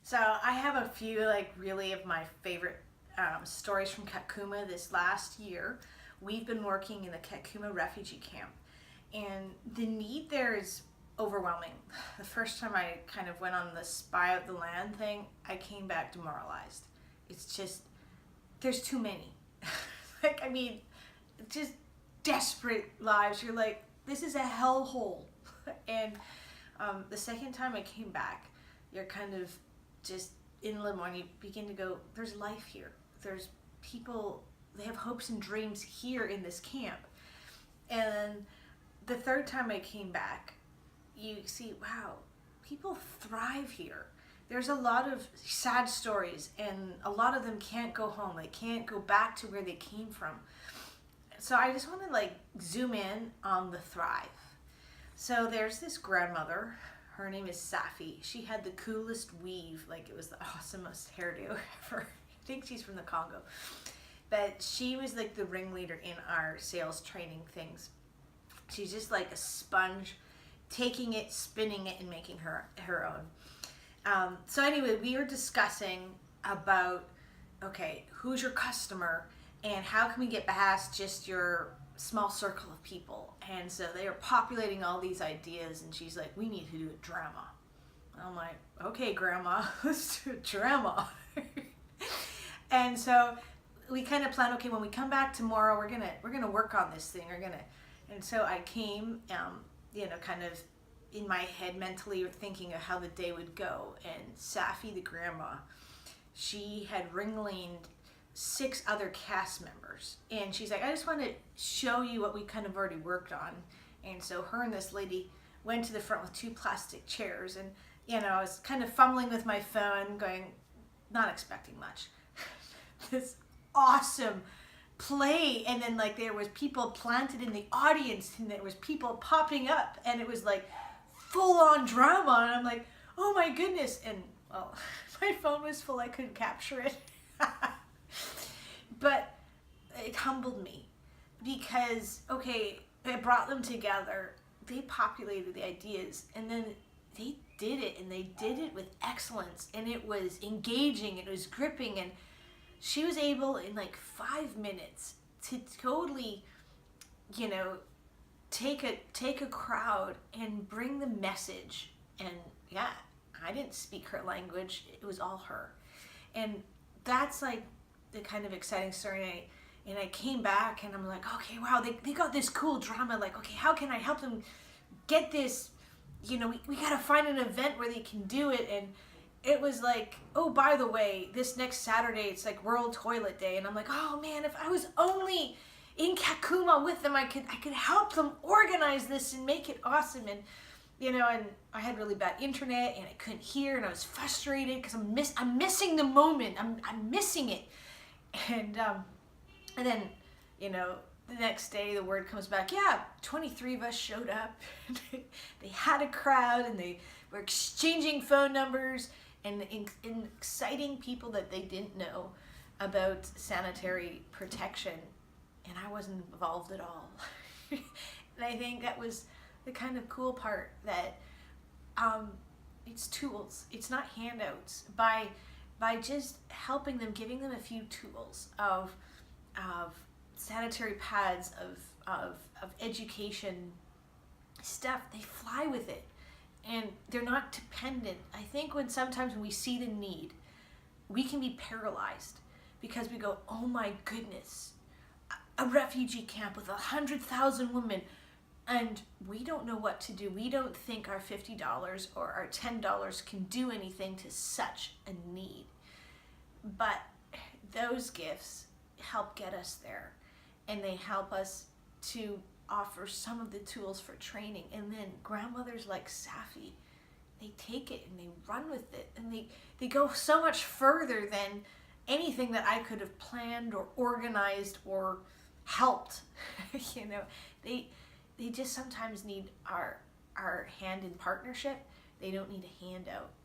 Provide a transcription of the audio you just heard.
So I have a few like really of my favorite stories from Kakuma this last year. We've been working in the Kakuma refugee camp, and the need there is overwhelming. The first time I kind of went on the spy out the land thing, I came back demoralized. It's just there's too many. Like I mean, just desperate lives. You're like, this is a hellhole. And the second time I came back, you're kind of just in limbo and you begin to go, there's life here. There's people, they have hopes and dreams here in this camp. And the third time I came back, you see, wow, people thrive here. There's a lot of sad stories, and a lot of them can't go home. They can't go back to where they came from. So I just want to like zoom in on the thrive. So there's this grandmother. Her name is Safi. She had the coolest weave, like it was the awesomest hairdo ever. I think she's from the Congo. But she was like the ringleader in our sales training things. She's just like a sponge, taking it, spinning it, and making her own. So anyway, we were discussing about, okay, who's your customer and how can we get past just your small circle of people. And so they are populating all these ideas, and she's like, we need to do a drama. I'm like, okay, grandma, let's do a drama. And so we kind of planned, okay, when we come back tomorrow, we're gonna work on this thing. And so I came, kind of in my head mentally thinking of how the day would go. And Safi, the grandma, she had ringleaned 6 other cast members, and she's like, I just want to show you what we kind of already worked on. And so her and this lady went to the front with 2 plastic chairs, and I was kind of fumbling with my phone going, not expecting much. This awesome play, and then like there was people planted in the audience, and there was people popping up, and it was like full on drama, and I'm like, oh my goodness. And well, my phone was full, I couldn't capture it. But it humbled me because, okay, I brought them together, they populated the ideas, and then they did it, and they did it with excellence, and it was engaging, it was gripping, and she was able in like 5 minutes to totally, take a crowd and bring the message. And yeah, I didn't speak her language, it was all her. And that's like the kind of exciting story. And I came back and I'm like, okay, wow, they got this cool drama. Like, okay, how can I help them get this? We got to find an event where they can do it. And it was like, oh, by the way, this next Saturday, it's like World Toilet Day. And I'm like, oh man, if I was only in Kakuma with them, I could help them organize this and make it awesome. And and I had really bad internet and I couldn't hear, and I was frustrated because I'm missing the moment. I'm missing it. And then, the next day the word comes back, yeah, 23 of us showed up. They had a crowd, and they were exchanging phone numbers and exciting people that they didn't know about sanitary protection. And I wasn't involved at all. And I think that was the kind of cool part, that it's tools. It's not handouts. By just helping them, giving them a few tools of sanitary pads, of education stuff, they fly with it, and they're not dependent. I think sometimes when we see the need, we can be paralyzed because we go, oh my goodness, a refugee camp with 100,000 women, and we don't know what to do. We don't think our $50 or our $10 can do anything to such a need. But those gifts help get us there, and they help us to offer some of the tools for training. And then grandmothers like Safi, they take it and they run with it, and they go so much further than anything that I could have planned or organized or helped. They just sometimes need our hand in partnership. They don't need a handout.